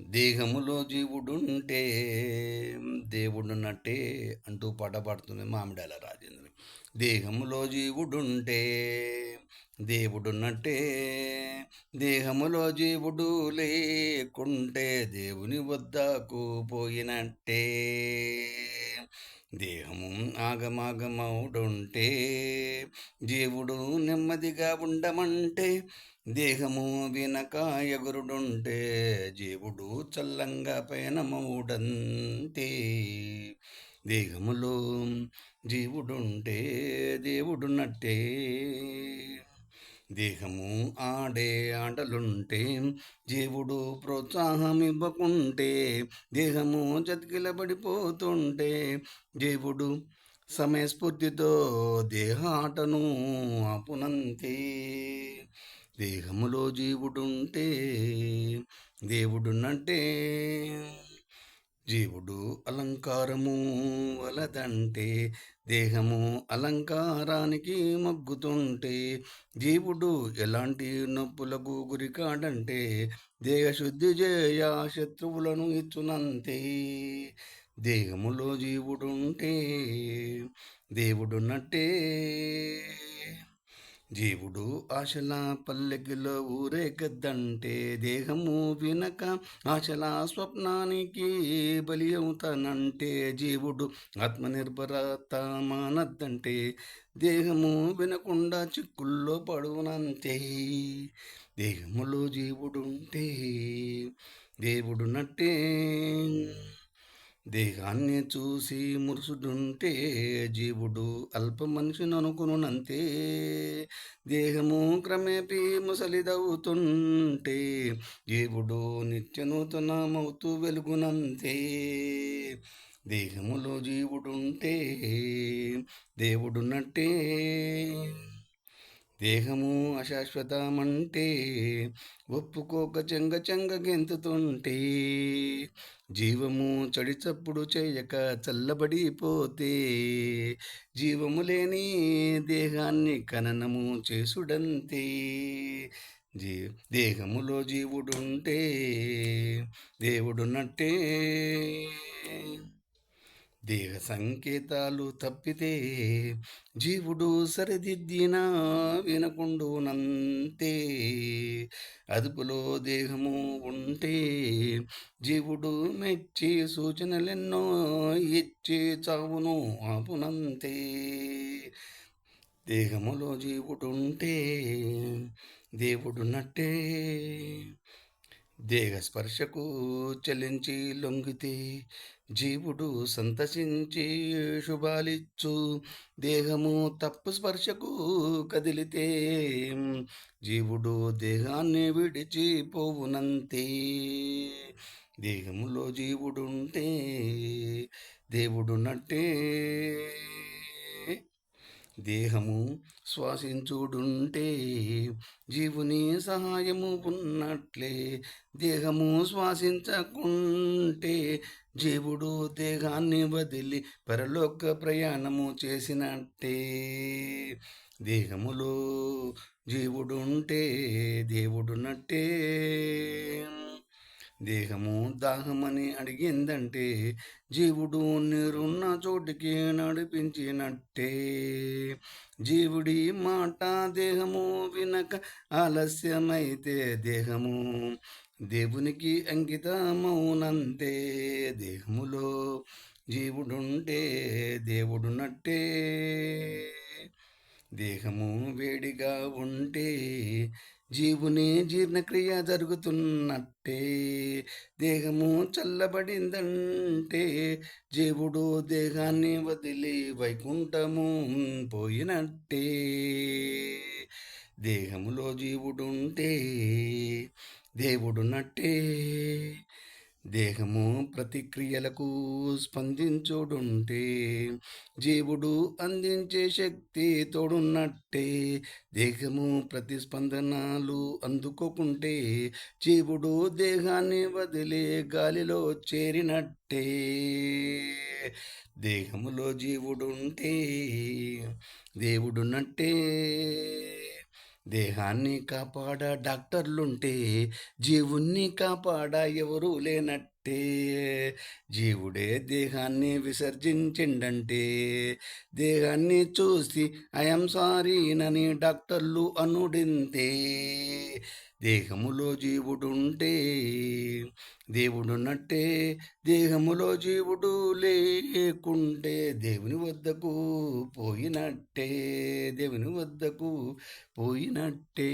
దేహములో జీవుడుంటే దేవుడున్నట్టే అంటూ పాట పాడుతుంది మామిడాల రాజేంద్ర. దేహములో జీవుడుంటే దేవుడున్నట్టే, దేహములో జీవుడు లేకుంటే దేవుని వద్దకు పోయినట్టే. దేహము ఆగమాగమౌడుంటే జీవుడు నెమ్మదిగా ఉండమంటే, దేహము వినక ఎగురుడుంటే జీవుడు చల్లంగా పయనమౌడంతే. దేహములో జీవుడుంటే దేవుడున్నట్టే. దేహము ఆడే ఆటలుంటే జీవుడు ప్రోత్సాహం ఇవ్వకుంటే, దేహము చతికిలబడిపోతుంటే జీవుడు సమయస్ఫూర్తితో దేహ ఆటను ఆపునంతే. దేహములో జీవుడుంటే దేవుడున్నట్టే. జీవుడు అలంకారము వలదంటే, దేహము అలంకారానికి మగ్గుతుంటే జీవుడు ఎలాంటి నొప్పులకు గురికాడంటే, దేహశుద్ధి చేయ శత్రువులను ఇచ్చునంతే. దేహములో జీవుడుంటే దేవుడున్నట్టే. జీవుడు ఆశల పల్లెకిలో ఊరేగద్దంటే, దేహము వినక ఆశల స్వప్నానికి బలి అవుతానంటే జీవుడు ఆత్మనిర్భరత మానద్దంటే, దేహము వినకుండా చిక్కుల్లో పడునంతే. దేహములో జీవుడుంటే దేవుడున్నట్టే. దేహాన్ని చూసి మురుసుడుంటే జీవుడు అల్ప మనిషిని అనుకునునంతే. దేహము క్రమేపీ ముసలిదవుతుంటే జీవుడు నిత్య నూతనమవుతూ వెలుగునంతే. దేహములో జీవుడుంటే దేవుడున్నట్టే. దేహము అశాశ్వతమంటే ఒప్పుకోక చెంగ చెంగ గెంతుతుంటే, జీవము చడిచప్పుడు చేయక చల్లబడిపోతే జీవము లేని దేహాన్ని ఖననము చేసుడంతే. జీ దేహములో జీవుడుంటే దేవుడున్నట్టే. దేహ సంకేతాలు తప్పితే జీవుడు సరిదిద్దినా వినకుండునంతే. అదుపులో దేహము ఉంటే జీవుడు మెచ్చి సూచనలెన్నో ఇచ్చి చావును ఆపునంతే. దేహములో జీవుడుంటే దేవుడున్నట్టే. దేహ స్పర్శకు చలించి లొంగితే జీవుడు సంతసించి శుభాలిచ్చు. దేహము తప్పు స్పర్శకు కదిలితే జీవుడు దేహాన్ని విడిచిపోవునంతే. దేహములో జీవుడుంటే దేవుడున్నట్టే. దేహము శ్వాసించుడుంటే జీవుని సహాయము ఉన్నట్లే, దేహము శ్వాసించకుంటే జీవుడు దేహాన్ని వదిలి పరలోక ప్రయాణము చేసినట్టే. దేహములో జీవుడుంటే దేవుడున్నట్టే. దేహము దాహమని అడిగిందంటే జీవుడు నీరున్న చోటికి నడిపించినట్టే. జీవుడి మాట దేహము వినక ఆలస్యమైతే దేహము దేవునికి అంకితమౌనంతే. దేహములో జీవుడుంటే దేవుడున్నట్టే. దేహము వేడిగా ఉంటే జీవుని జీర్ణక్రియ జరుగుతున్నట్టే. దేహము చల్లబడిందంటే జీవుడు దేహాన్ని వదిలి వైకుంఠము పోయినట్టే. దేహములో జీవుడుంటే దేవుడున్నట్టే. దేహము ప్రతిక్రియలకు స్పందించుడుంటే జీవుడు అందించే శక్తి తోడున్నట్టే. దేహము ప్రతిస్పందనలు అందుకోకుంటే జీవుడు దేహాన్ని వదిలే గాలిలో చేరినట్టే. దేహములో జీవుడుంటే దేవుడున్నట్టే. దేహాన్ని కాపాడ డాక్టర్లుంటే, జీవుణ్ణి కాపాడ ఎవరూ లేనట్టే. జీవుడే దేహాన్ని విసర్జించిండంటే, దేహాన్ని చూసి ఐయామ్ సారీనని డాక్టర్లు అనుడింతే. దేహములో జీవుడుంటే దేవుడున్నట్టే, దేహములో జీవుడు లేకుంటే దేవుని వద్దకు పోయినట్టే, దేవుని వద్దకు పోయినట్టే.